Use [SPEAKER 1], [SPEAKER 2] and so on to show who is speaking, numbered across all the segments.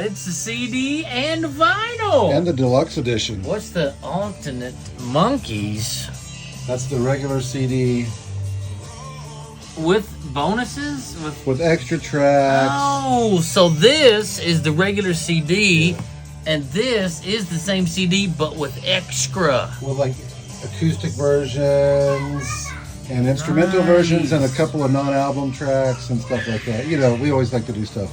[SPEAKER 1] It's the CD and vinyl.
[SPEAKER 2] And the deluxe edition.
[SPEAKER 1] What's the alternate monkeys?
[SPEAKER 2] That's the regular CD.
[SPEAKER 1] With bonuses?
[SPEAKER 2] With extra tracks.
[SPEAKER 1] Oh, so this is the regular CD, and this is the same CD, but with extra.
[SPEAKER 2] With like acoustic versions and instrumental versions and a couple of non-album tracks and stuff like that. You know, we always like to do stuff.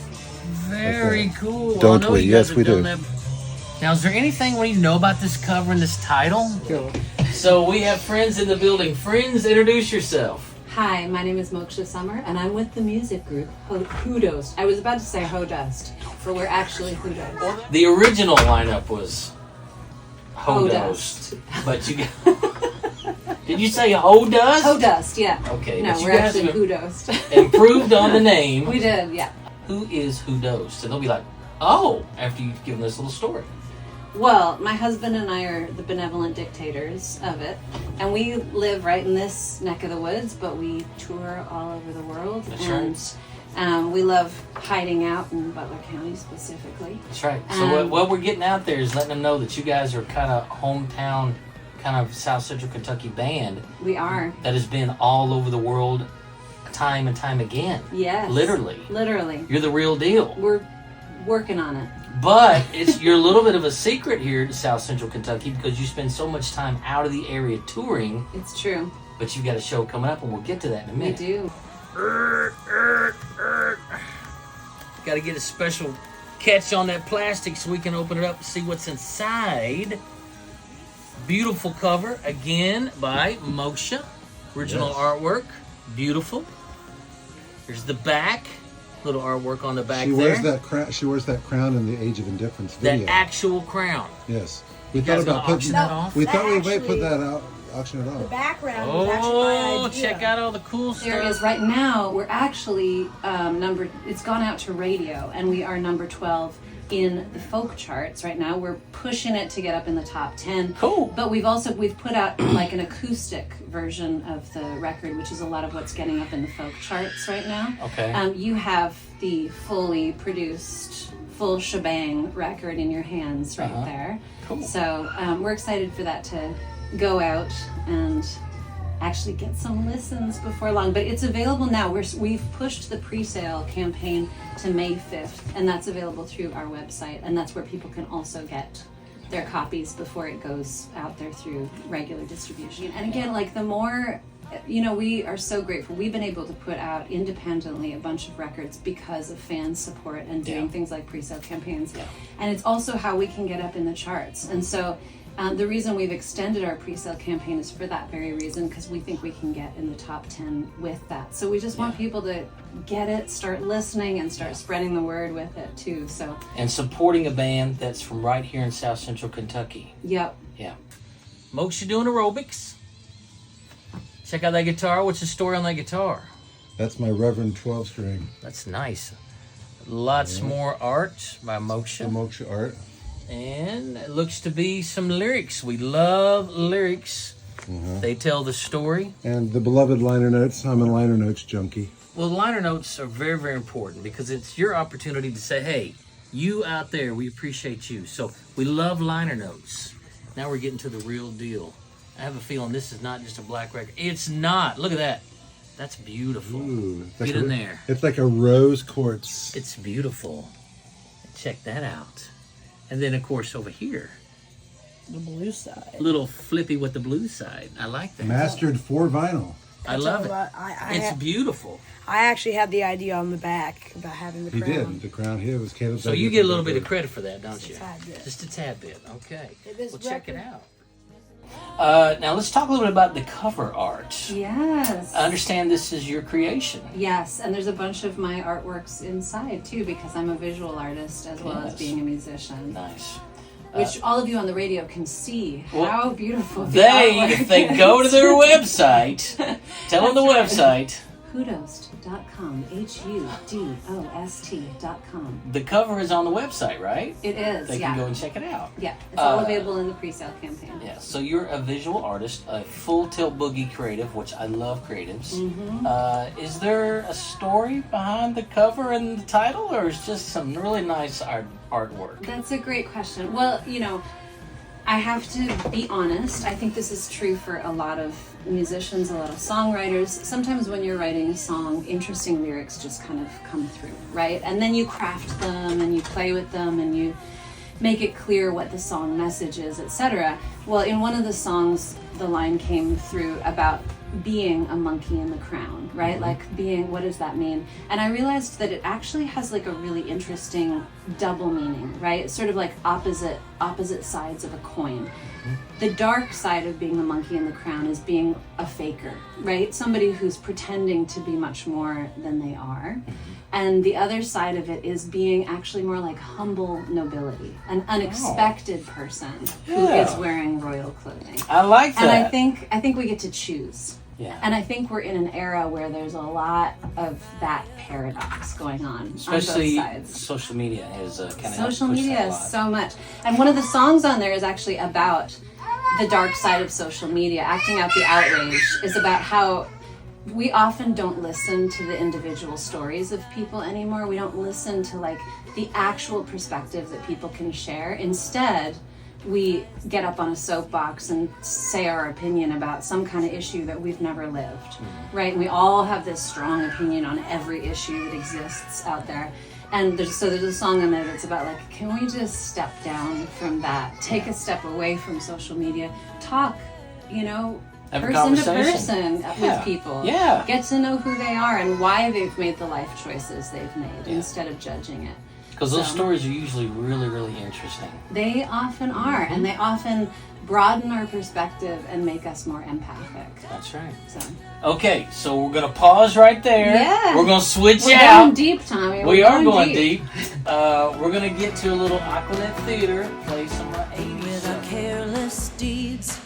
[SPEAKER 1] Very
[SPEAKER 2] like
[SPEAKER 1] cool.
[SPEAKER 2] Don't
[SPEAKER 1] I know
[SPEAKER 2] we?
[SPEAKER 1] you guys
[SPEAKER 2] Yes, we
[SPEAKER 1] have
[SPEAKER 2] do.
[SPEAKER 1] done that. Now, is there anything we need to know about this cover and this title?
[SPEAKER 2] Yeah.
[SPEAKER 1] So we have friends in the building. Friends, introduce yourself.
[SPEAKER 3] Hi, my name is Moksha Summer, and I'm with the music group HuDost. I was about to say HuDost, for we're actually HuDost.
[SPEAKER 1] The original lineup was HuDost, but you did you say HuDost?
[SPEAKER 3] HuDost, yeah.
[SPEAKER 1] Okay,
[SPEAKER 3] No,
[SPEAKER 1] but you
[SPEAKER 3] we're
[SPEAKER 1] guys
[SPEAKER 3] actually
[SPEAKER 1] have
[SPEAKER 3] HuDost.
[SPEAKER 1] improved on the name.
[SPEAKER 3] We did, yeah.
[SPEAKER 1] Who is HuDost? And they'll be like, oh, after you've given this little story.
[SPEAKER 3] Well, my husband and I are the benevolent dictators of it, and we live right in this neck of the woods, but we tour all over the world.
[SPEAKER 1] That's
[SPEAKER 3] and we love hiding out in Butler County specifically.
[SPEAKER 1] That's right. So what we're getting out there is letting them know that you guys are kind of hometown, kind of South Central Kentucky band.
[SPEAKER 3] We are.
[SPEAKER 1] That has been all over the world time and time again.
[SPEAKER 3] Yes.
[SPEAKER 1] Literally.
[SPEAKER 3] Literally.
[SPEAKER 1] You're the real deal.
[SPEAKER 3] We're working on it.
[SPEAKER 1] But you're a little bit of a secret here in South Central Kentucky because you spend so much time out of the area touring.
[SPEAKER 3] It's true.
[SPEAKER 1] But you've got a show coming up, and we'll get to that in a minute.
[SPEAKER 3] We do.
[SPEAKER 1] Got to get a special catch on that plastic so we can open it up and see what's inside. Beautiful cover, again, by Moksha. Original artwork. Beautiful. Here's the back. Little artwork on the back
[SPEAKER 2] She
[SPEAKER 1] there.
[SPEAKER 2] wears that crown. She wears that crown in the Age of Indifference video.
[SPEAKER 1] That actual crown.
[SPEAKER 2] Yes. We
[SPEAKER 1] You
[SPEAKER 2] thought
[SPEAKER 1] guys
[SPEAKER 2] about
[SPEAKER 1] gonna
[SPEAKER 2] putting
[SPEAKER 1] auction that off?
[SPEAKER 2] We thought we might
[SPEAKER 4] Actually-
[SPEAKER 2] put that out, auction it
[SPEAKER 4] The
[SPEAKER 2] off.
[SPEAKER 4] background was actually my idea.
[SPEAKER 1] Check out all the cool stuff.
[SPEAKER 3] There is right now. We're actually it's gone out to radio, and we are number 12 in the folk charts right now. We're pushing it to get up in the top 10.
[SPEAKER 1] Cool.
[SPEAKER 3] But we've put out like an acoustic version of the record, which is a lot of what's getting up in the folk charts right now.
[SPEAKER 1] Okay.
[SPEAKER 3] You have the fully produced, full shebang record in your hands right there.
[SPEAKER 1] Cool.
[SPEAKER 3] So we're excited for that to go out and actually get some listens before long. But it's available now. We've pushed the pre-sale campaign to May 5th, and that's available through our website, and that's where people can also get their copies before it goes out there through regular distribution. And again, like the more, we are so grateful. We've been able to put out independently a bunch of records because of fan support and doing things like pre-sale campaigns.
[SPEAKER 1] Yeah.
[SPEAKER 3] And it's also how we can get up in the charts. And so the reason we've extended our pre-sale campaign is for that very reason, because we think we can get in the top 10 with that. So we just want people to get it, start listening, and start spreading the word with it too. So
[SPEAKER 1] And supporting a band that's from right here in South Central Kentucky.
[SPEAKER 3] yep.
[SPEAKER 1] Yeah. Moksha doing aerobics. Check out that guitar. What's the story on that guitar?
[SPEAKER 2] That's my Reverend 12 string.
[SPEAKER 1] That's nice. Lots more art by
[SPEAKER 2] The
[SPEAKER 1] Moksha.
[SPEAKER 2] Moksha art.
[SPEAKER 1] And it looks to be some lyrics. We love lyrics. They tell the story.
[SPEAKER 2] And the beloved liner notes. I'm a liner notes junkie.
[SPEAKER 1] Well, liner notes are very, very important because it's your opportunity to say, hey, you out there, we appreciate you. So we love liner notes. Now we're getting to the real deal. I have a feeling this is not just a black record. It's not. Look at that. That's beautiful.
[SPEAKER 2] Ooh, it's
[SPEAKER 1] Get
[SPEAKER 2] like
[SPEAKER 1] in there.
[SPEAKER 2] It's like a rose quartz.
[SPEAKER 1] It's beautiful. Check that out. And then, of course, over here,
[SPEAKER 4] The blue side.
[SPEAKER 1] little flippy with the blue side. I like that.
[SPEAKER 2] Mastered for vinyl.
[SPEAKER 1] I love it. It's
[SPEAKER 4] I
[SPEAKER 1] beautiful.
[SPEAKER 4] actually had the idea on the back about having the
[SPEAKER 2] He
[SPEAKER 4] crown.
[SPEAKER 2] did. The crown here was Caleb's.
[SPEAKER 1] So you get a little bit of credit for that, don't
[SPEAKER 4] Just a
[SPEAKER 1] you?
[SPEAKER 4] tad bit.
[SPEAKER 1] Just a tad bit. Okay.
[SPEAKER 4] This
[SPEAKER 1] Well, check it
[SPEAKER 4] record-
[SPEAKER 1] out. Now let's talk a little bit about the cover art.
[SPEAKER 3] Yes.
[SPEAKER 1] I understand this is your creation.
[SPEAKER 3] Yes, and there's a bunch of my artworks inside too, because I'm a visual artist as well as
[SPEAKER 1] Yes.
[SPEAKER 3] being a musician.
[SPEAKER 1] Nice.
[SPEAKER 3] Which all of you on the radio can see
[SPEAKER 1] Well,
[SPEAKER 3] how beautiful the
[SPEAKER 1] They,
[SPEAKER 3] artwork
[SPEAKER 1] if they
[SPEAKER 3] is.
[SPEAKER 1] go to their website, tell them the
[SPEAKER 3] That's
[SPEAKER 1] website.
[SPEAKER 3] HuDost.com. HUDOST.com.
[SPEAKER 1] The cover is on the website, right?
[SPEAKER 3] It is,
[SPEAKER 1] They
[SPEAKER 3] yeah.
[SPEAKER 1] can go and check it out.
[SPEAKER 3] Yeah, it's all available in the pre-sale campaign.
[SPEAKER 1] Yeah, so you're a visual artist, a full tilt boogie creative, which I love creatives. Is there a story behind the cover and the title, or is just some really nice artwork?
[SPEAKER 3] That's a great question. Well, you know, I have to be honest. I think this is true for a lot of musicians, a lot of songwriters. Sometimes when you're writing a song, interesting lyrics just kind of come through, right? And then you craft them and you play with them and you make it clear what the song message is, etc. Well, in one of the songs, the line came through about being a monkey in the crown, right? Like being, what does that mean? And I realized that it actually has like a really interesting double meaning, right? It's sort of like opposite sides of a coin. The dark side of being the monkey in the crown is being a faker, right? Somebody who's pretending to be much more than they are. And the other side of it is being actually more like humble nobility, an unexpected person who is wearing royal clothing.
[SPEAKER 1] I like that.
[SPEAKER 3] And I think we get to choose.
[SPEAKER 1] Yeah.
[SPEAKER 3] And I think we're in an era where there's a lot of that paradox going on
[SPEAKER 1] Especially
[SPEAKER 3] both sides.
[SPEAKER 1] social media has kind of
[SPEAKER 3] Social media so much. And one of the songs on there is actually about the dark side of social media. Acting Out the Outrage is about how we often don't listen to the individual stories of people anymore. We don't listen to like the actual perspective that people can share. Instead, we get up on a soapbox and say our opinion about some kind of issue that we've never lived, right? We all have this strong opinion on every issue that exists out there. And there's a song in there that's about like, can we just step down from that, take a step away from social media, talk, you know,
[SPEAKER 1] Have a
[SPEAKER 3] person to
[SPEAKER 1] conversation.
[SPEAKER 3] person with people.
[SPEAKER 1] Yeah.
[SPEAKER 3] Get to know who they are and why they've made the life choices they've made instead of judging it.
[SPEAKER 1] Because those stories are usually really, really interesting.
[SPEAKER 3] They often are, and they often broaden our perspective and make us more empathic.
[SPEAKER 1] That's right.
[SPEAKER 3] So
[SPEAKER 1] Okay, so we're going to pause right there.
[SPEAKER 3] Yeah.
[SPEAKER 1] We're going to switch
[SPEAKER 3] we're
[SPEAKER 1] out.
[SPEAKER 3] going deep, Tommy.
[SPEAKER 1] We are going deep. We're going to get to a little Aquanet Theater, play some 80s
[SPEAKER 5] With our
[SPEAKER 1] stuff.
[SPEAKER 5] careless deeds